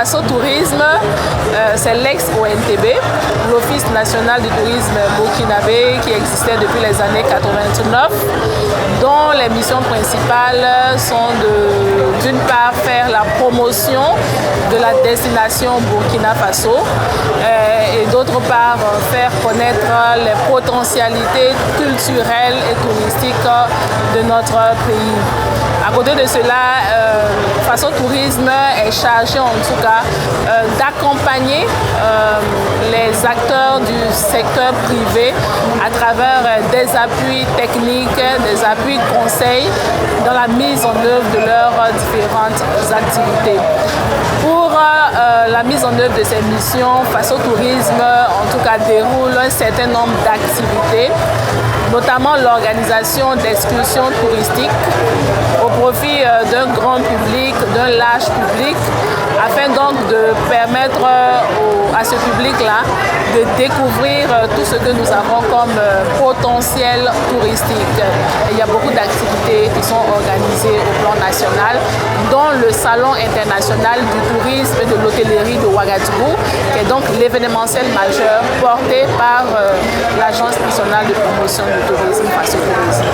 Faso Tourisme, c'est l'ex-ONTB, l'Office national du tourisme burkinabé qui existait depuis les années 89, dont les missions principales sont d'une part faire la promotion de la destination Burkina Faso et d'autre part faire connaître les potentialités culturelles et touristiques de notre pays. À côté de cela, Faso Tourisme est chargé en tout cas d'accompagner les acteurs du secteur privé à travers des appuis techniques, des appuis conseils dans la mise en œuvre de leurs différentes activités. Pour la mise en œuvre de ces missions, Faso Tourisme en tout cas déroule un certain nombre d'activités, notamment l'organisation d'excursions touristiques au profit d'un grand public, d'un large public, afin donc de permettre à ce public-là de découvrir tout ce que nous avons comme potentiel touristique. Et il y a beaucoup d'activités qui sont organisées au plan national, dont le Salon international du tourisme et de l'hôtellerie de Ouagadougou, qui est donc l'événementiel majeur porté par l'Agence nationale de promotion du tourisme, Faso Tourisme.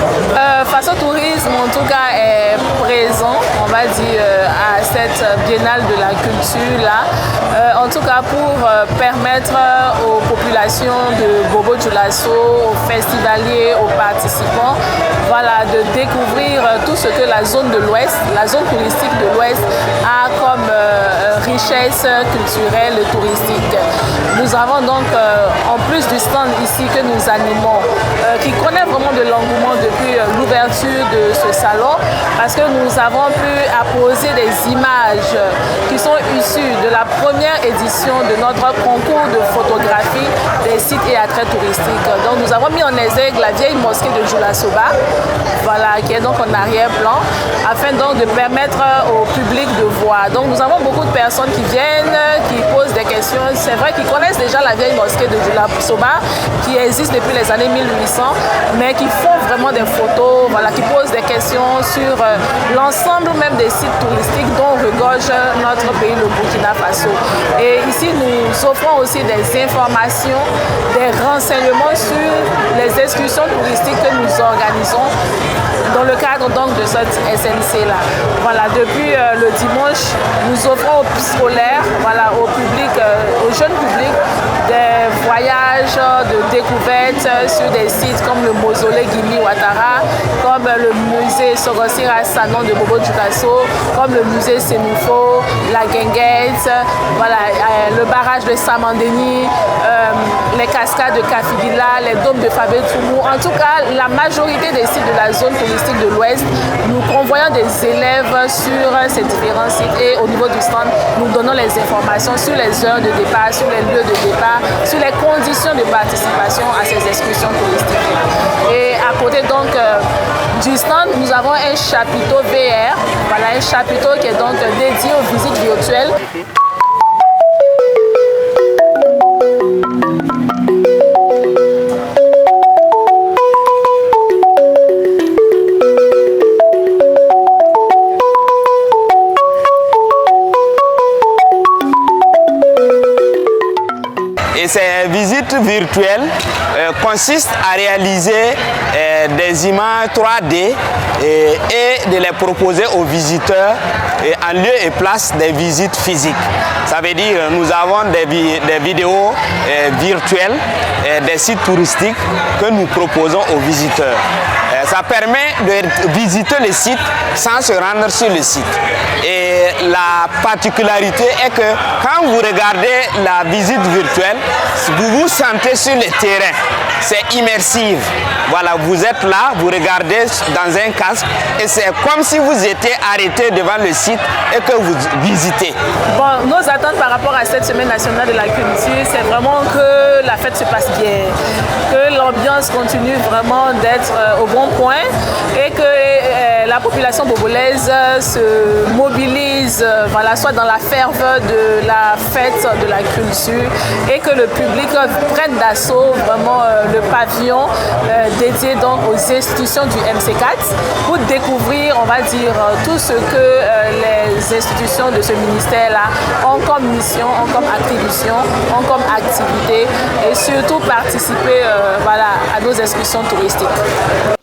Faso Tourisme, en tout cas, est présent, on va dire, à cette biennale de la culture-là, en tout cas pour permettre aux populations de Bobo-Dioulasso, aux festivaliers, aux participants, voilà, de découvrir tout ce que la zone de l'Ouest, la zone touristique de l'Ouest a comme richesse culturelle et touristique. Nous avons donc, en plus du stand ici que nous animons, qui connaît vraiment de l'engouement depuis l'ouverture de ce salon, parce que nous avons pu apposer des images qui sont issues de la première édition de notre concours de photographie des sites et attraits touristiques. Donc nous avons mis en exergue la vieille mosquée de Djoula-Soba, voilà, qui est donc en arrière-plan, afin donc de permettre au public de voir. Donc nous avons beaucoup de personnes qui viennent, qui posent des questions. C'est vrai qu'ils connaissent déjà la vieille mosquée de Djoula-Soba, qui existe depuis les années 1800, mais qui font vraiment des photos, voilà, qui posent des questions sur l'ensemble même des sites touristiques dont regorge notre pays, le Burkina Faso. Et ici, nous offrons aussi des informations, des renseignements sur les excursions touristiques que nous organisons dans le cadre donc de cette SNC-là. Voilà, depuis le dimanche, nous offrons aux scolaires, voilà, au public, au jeune public, des voyages de découverte sur des sites comme le mausolée Guimi Ouattara, comme le musée Sorosira Sanon de Bobo-Dioulasso, comme le musée Sénoufo, la Guinguette, voilà, le barrage de Samandeni, les cascades de Kafidila, les dômes de Fabé Toumou. En tout cas, la majorité des sites de la zone touristique de l'Ouest, nous convoyons des élèves sur ces différents sites et au niveau du stand, nous donnons les informations sur les heures de départ, sur les lieux de départ, sur les conditions de participation à ces excursions touristiques. Et à côté donc du stand, nous avons un chapiteau VR, voilà, un chapiteau qui est donc dédié aux visites virtuelles. Et ces visites virtuelles consistent à réaliser des images 3D et de les proposer aux visiteurs en lieu et place des visites physiques. Ça veut dire que nous avons des vidéos virtuelles des sites touristiques que nous proposons aux visiteurs. Ça permet de visiter le site sans se rendre sur le site. Et la particularité est que quand vous regardez la visite virtuelle, vous vous sentez sur le terrain. C'est immersif. Voilà, vous êtes là, vous regardez dans un casque et c'est comme si vous étiez arrêté devant le site et que vous visitez. Bon, nos attentes par rapport à cette semaine nationale de la culture, c'est vraiment que la fête se passe bien, que l'ambiance continue vraiment d'être au bon point et que la la population bobolaise se mobilise, voilà, soit dans la ferveur de la fête de la culture et que le public prenne d'assaut vraiment le pavillon dédié donc aux institutions du MC4 pour découvrir, on va dire, tout ce que les institutions de ce ministère-là ont comme mission, ont comme attribution, ont comme activité et surtout participer voilà, à nos excursions touristiques.